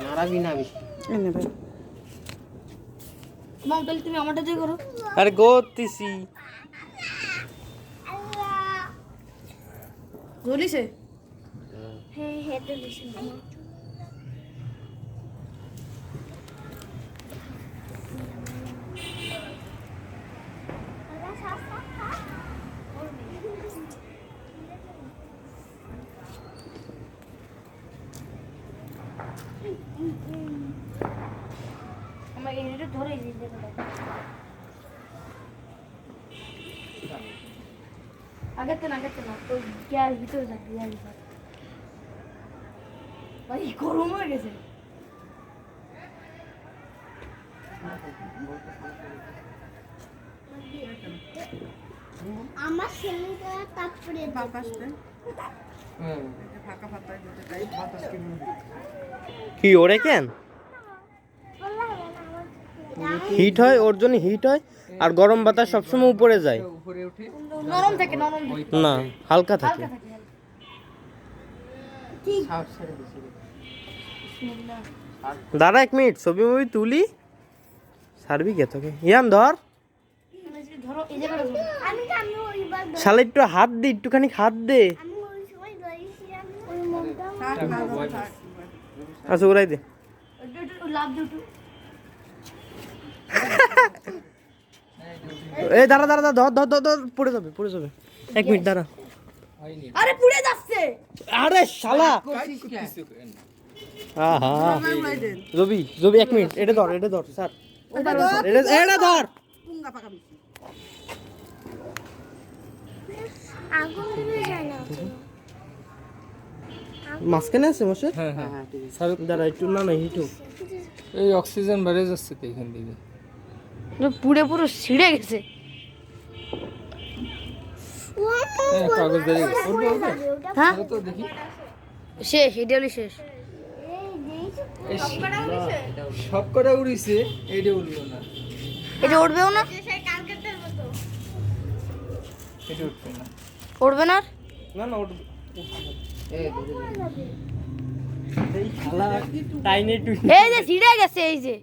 মারাবি না বেশি। এনে ভাই মাম তাহলে তুমি আমারটা দিয়ে করো। আরে গোতিছি জ্বলিছে হ্যাঁ তো বেশি আমার এটা ধরে দিতে দাও। আগেতে না তো গ্যাস ভিতরে যাক গ্যাস ভিতরে ভাই গরম হয়ে গেছে। আমার ছেলেটা তারপরে বাতাসতে ফাঁকা ফাতায় যেতে চাই বাতাস কিনে কি ওরে কেন হিট হয়, ওর জন্য হিট হয়, আর গরম বাতাস সবসময় উপরে যায় উপরে উঠে নরম থাকে নরম থাকে না, হালকা থাকে। হালকা থাকে সাউথ ছেড়ে দিছি বিসমিল্লাহ। দাঁড়া 1 মিনিট, ছবি মুভি তুলি সার্বি কে তোকে ইয়ান ধর ধরো এই জায়গাটা ধরো। আমি ওইবার শালা একটু হাত দে, একটুখানি হাত দে। আমি ওই সময় ধরেছিলাম ওই মুখটা থাক না থাক আচ্ছা উড়াই দে। একটু লাভ দিও একটু। এই দাঁড়া দাঁড়া দাঁড়া, ধর ধর ধর ধর, পড়ে যাবে পড়ে যাবে। 1 মিনিট দাঁড়া। হয়নি আরে পুড়ে যাচ্ছে। আরে শালা কিছু আহা জবি জবি 1 মিনিট, এটা ধর স্যার, এটা ধর। পুঙ্গা পাকাবি আগুন দিবে জানা মাঝখানে আছে মশে। হ্যাঁ হ্যাঁ স্যার দাঁড়া একটু, না না হিটু এই অক্সিজেন বেড়ে যাচ্ছে তো এখান থেকে। পুড়ে পুরো ছিঁড়ে গেছে। হ্যাঁ কাগজ বেড়ে গেছে। হ্যাঁ তো দেখি শেষ ইডিয়ালি শেষ। এই সব কটা উড়িছে, এইটা উড়লো না, এটা উঠবেও না, এটা উঠবে না। উঠবে না আর? না না ওটা এই এই শালা টাইনে টুই এই যে ছিঁড়ে গেছে, এই যে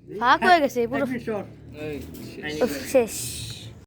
ফাঁক হয়ে গেছে পুরো এই উফ, শেষ।